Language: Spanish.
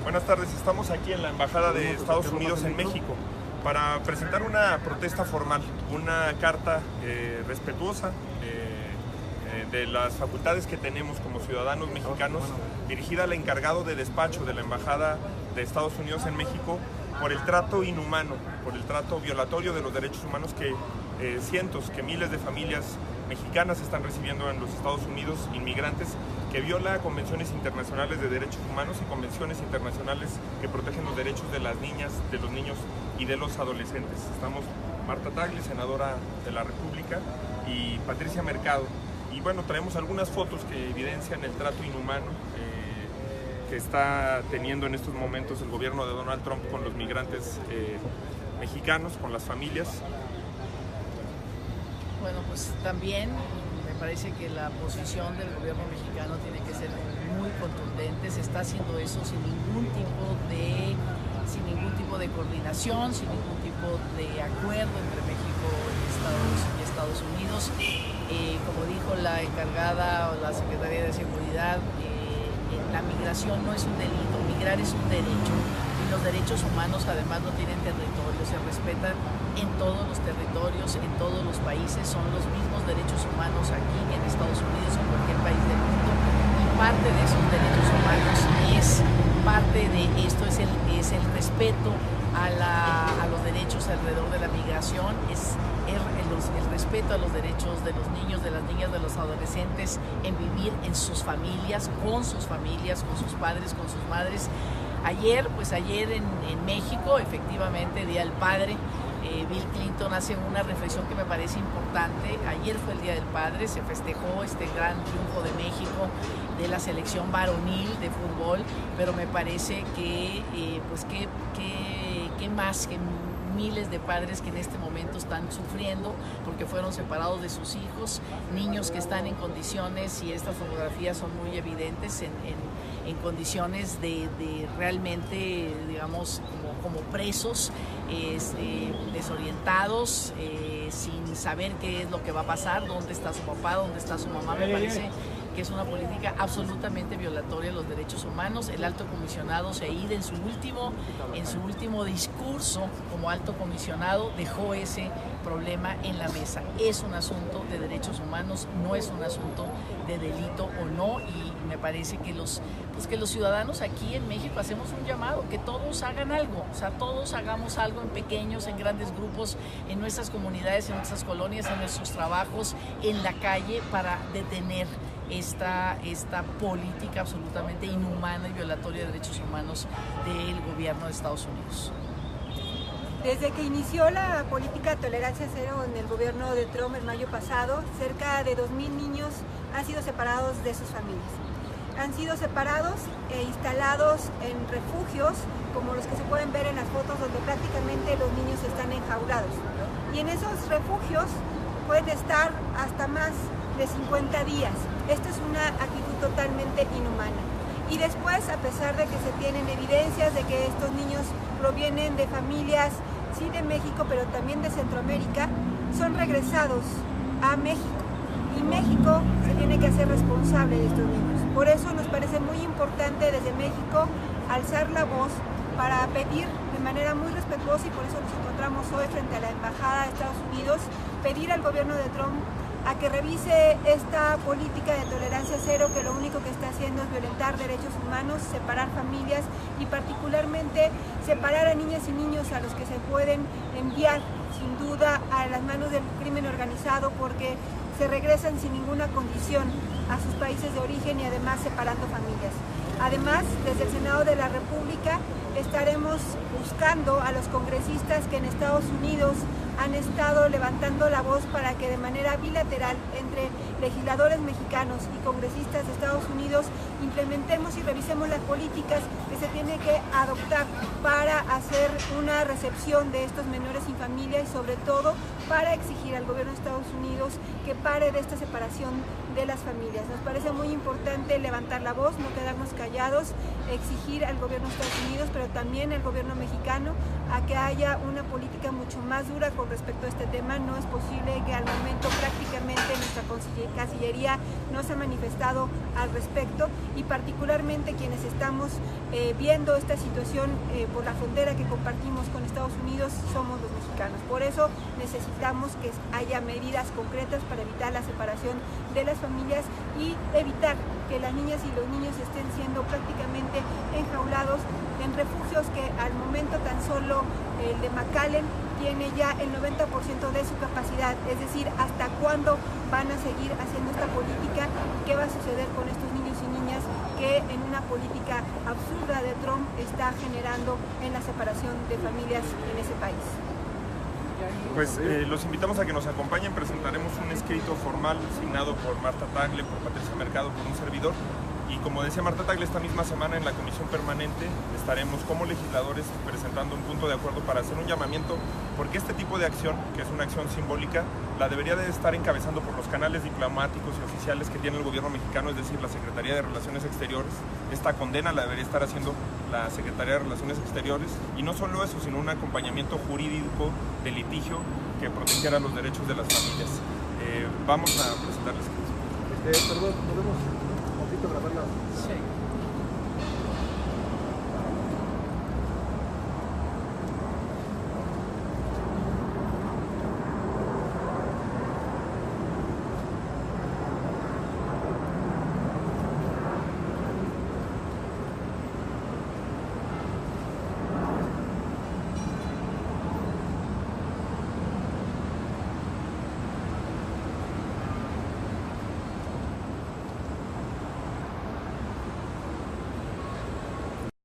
Buenas tardes, estamos aquí en la Embajada de Estados Unidos en México para presentar una protesta formal, una carta respetuosa de las facultades que tenemos como ciudadanos mexicanos, dirigida al encargado de despacho de la Embajada de Estados Unidos en México por el trato inhumano, por el trato violatorio de los derechos humanos que cientos, que miles de familias mexicanas están recibiendo en los Estados Unidos, inmigrantes, que viola convenciones internacionales de derechos humanos y convenciones internacionales que protegen los derechos de las niñas, de los niños y de los adolescentes. Estamos Marta Tagle, senadora de la República, y Patricia Mercado. Y bueno, traemos algunas fotos que evidencian el trato inhumano que está teniendo en estos momentos el gobierno de Donald Trump con los migrantes mexicanos, con las familias. Bueno, pues también me parece que la posición del gobierno mexicano tiene que ser muy contundente. Se está haciendo eso sin ningún tipo de coordinación, sin ningún tipo de acuerdo entre México y Estados Unidos. Como dijo la encargada o la Secretaría de Seguridad, la migración no es un delito, migrar es un derecho. Y los derechos humanos además no tienen territorio, se respetan en todos los territorios, en todos los países, son los mismos derechos humanos aquí en Estados Unidos o en cualquier país del mundo, y parte de esos derechos humanos es el respeto a los derechos alrededor de la migración, es el respeto a los derechos de los niños, de las niñas, de los adolescentes en vivir en sus familias, con sus padres, con sus madres. Ayer en México, efectivamente, Día del Padre, Bill Clinton hace una reflexión que me parece importante. Ayer fue el Día del Padre, se festejó este gran triunfo de México, de la selección varonil de fútbol, pero me parece que más que miles de padres que en este momento están sufriendo porque fueron separados de sus hijos, niños que están en condiciones, y estas fotografías son muy evidentes, en condiciones de realmente, digamos, como presos, desorientados, sin saber qué es lo que va a pasar, dónde está su papá, dónde está su mamá. Me parece que es una política absolutamente violatoria de los derechos humanos. El alto comisionado Zeid en su último discurso como alto comisionado dejó ese problema en la mesa. Es un asunto de derechos humanos, no es un asunto de delito o no, y me parece que los ciudadanos aquí en México hacemos un llamado, que todos hagan algo, o sea, todos hagamos algo en pequeños, en grandes grupos, en nuestras comunidades, en nuestras colonias, en nuestros trabajos, en la calle, para detener esta política absolutamente inhumana y violatoria de derechos humanos del gobierno de Estados Unidos. Desde que inició la política de tolerancia cero en el gobierno de Trump el mayo pasado, cerca de 2,000 niños han sido separados de sus familias. Han sido separados e instalados en refugios, como los que se pueden ver en las fotos, donde prácticamente los niños están enjaulados. Y en esos refugios pueden estar hasta más de 50 días. Esto es una actitud totalmente inhumana. Y después, a pesar de que se tienen evidencias de que estos niños provienen de familias, sí, de México, pero también de Centroamérica, son regresados a México. Y México se tiene que hacer responsable de estos niños. Por eso nos parece muy importante desde México alzar la voz para pedir de manera muy respetuosa, y por eso nos encontramos hoy frente a la Embajada de Estados Unidos, pedir al gobierno de Trump a que revise esta política de tolerancia cero, que lo único que está haciendo es violentar derechos humanos, separar familias y particularmente separar a niñas y niños a los que se pueden enviar sin duda a las manos del crimen organizado, porque se regresan sin ninguna condición a sus países de origen y además separando familias. Además, desde el Senado de la República estaremos buscando a los congresistas que en Estados Unidos han estado levantando la voz para que de manera bilateral entre legisladores mexicanos y congresistas de Estados Unidos implementemos y revisemos las políticas que se tienen que adoptar para hacer una recepción de estos menores sin familia, y sobre todo para exigir al gobierno de Estados Unidos que pare de esta separación de las familias. Nos parece muy importante levantar la voz, no quedarnos callados, exigir al gobierno de Estados Unidos, pero también al gobierno mexicano, a que haya una política mucho más dura con respecto a este tema. No es posible que al momento prácticamente nuestra Cancillería no se ha manifestado al respecto, y particularmente quienes estamos viendo esta situación por la frontera que compartimos con Estados Unidos somos los mexicanos. Por eso necesitamos que haya medidas concretas para evitar la separación de las familias y evitar que las niñas y los niños estén siendo prácticamente enjaulados en refugios que al momento tan solo el de McAllen tiene ya el 90% de su capacidad. Es decir, ¿hasta cuándo van a seguir haciendo esta política? ¿Qué va a suceder con estos niños y niñas que en una política absurda de Trump está generando en la separación de familias en ese país? Pues los invitamos a que nos acompañen. Presentaremos un escrito formal signado por Marta Tagle, por Patricia Mercado, por un servidor. Y como decía Marta Tagle, esta misma semana en la comisión permanente estaremos como legisladores presentando un punto de acuerdo para hacer un llamamiento, porque este tipo de acción, que es una acción simbólica, la debería de estar encabezando por los canales diplomáticos y oficiales que tiene el gobierno mexicano, es decir, la Secretaría de Relaciones Exteriores. Esta condena la debería estar haciendo la Secretaría de Relaciones Exteriores, y no solo eso, sino un acompañamiento jurídico de litigio que protegiera los derechos de las familias. Vamos a presentarles. Perdón, ¿podemos un poquito grabarla? Sí.